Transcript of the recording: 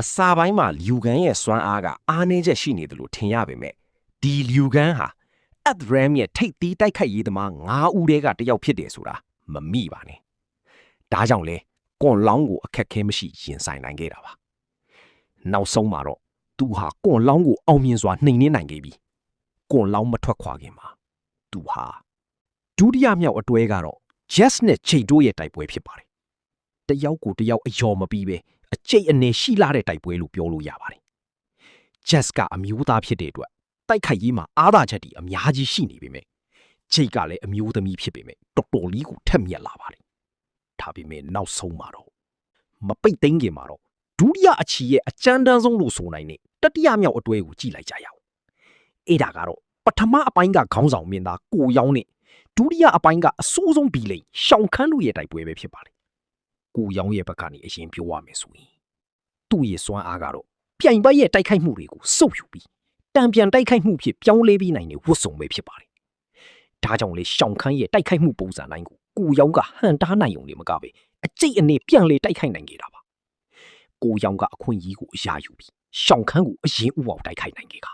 အစာပိုင်းမှာလူကန်ရဲ့စွမ်းအားကအားနည်းချက်ရှိနေတယ်လို့ထင်ရပေမဲ့ဒီလူကန်ဟာ Athram ရဲ့ထိပ်သီးတိုက်ခိုက်ရေးသမား9ဦးတည်းကတစ်ယောက်ဖြစ်တယ်ဆိုတာမမိပါနဲ့ဒါကြောင့်လဲကွန်လောင်းကိုအခက်ခဲမရှိရင်ဆိုင်နိုင်ခဲ့တာပါနောက်ဆုံးမှာတော့သူဟာကွန်လောင်းကိုအောင်မြင်စွာနှိမ်နင်းနိုင်ခဲ့ပြီကွန်လောင်းမထွက်ခွာခင်မှာသူဟာဒုတိယမြောက်အတွဲကတော့ Jess နဲ့ချိတ်တိုးရဲ့တိုက်ပွဲဖြစ်ပါတယ်တယောက်ကိုတယောက်အယော်မပြီးပဲအကျိတ်အနေရှိလာတဲ့တိုက်ပွဲလို့ပြောလို့ရပါတယ် Jess ကအမျိုးသားဖြစ်တဲ့အတွက်တိုက်ခိုက်ရေးမှာအားသာချက်တွေအများကြီးရှိနေပေမဲ့ချိတ်ကလည်းအမျိုးသမီးဖြစ်ပေမဲ့တော်တော်လေးကိုထက်မြက်လာပါတယ်ဒါပေမဲ့နောက်ဆုံးမှာတော့မပိတ်သိမ်းခင်မှာတော့ဒုတိယအချီရဲ့အကြမ်းတမ်းဆုံးလို့ဆိုနိုင်တဲ့တတိယမြောက်အတွဲကိုကြည့်လိုက်ကြရအောင်အဲ့ဒါကတော့ပထမအပိုင်းကခေါင်းဆောင်မင်းသားကိုရောင်းနဲ့ဒုတိယအပိုင်းကအဆိုးဆုံးဘီလိန်ရှောင်းခန်းတို့ရဲ့တိုက်ပွဲပဲဖြစ်ပါတယ်ကိုရောင်းရဲ့ဘက်ကနေအရင်ပြောရမယ်ဆိုရင်သူ့ရဲ့စွမ်းအားကတော့ပြိုင်ပတ်ရဲ့တိုက်ခိုက်မှုတွေကိုစုပ်ယူပြီးတံပြန်တိုက်ခိုက်မှုဖြစ်ပြောင်းလဲပြီးနိုင်တဲ့ဝတ်စုံပဲဖြစ်ပါတယ်ဒါကြောင့်လေရှောင်းခန်းရဲ့တိုက်ခိုက်မှုပုံစံတိုင်းကိုရောင်းကဟန်တားနိုင်ုံနဲ့မကပဲအကျိတ်အနေပြန်လေတိုက်ခိုက်နိုင်ခဲ့တာပါကိုရောင်ကအခွင့်အရေးကိုအရာယူပြီးရှောင်းခန်းကိုအရင်ဥအောင်တိုက်ခိုက်နိုင်ခဲ့တာ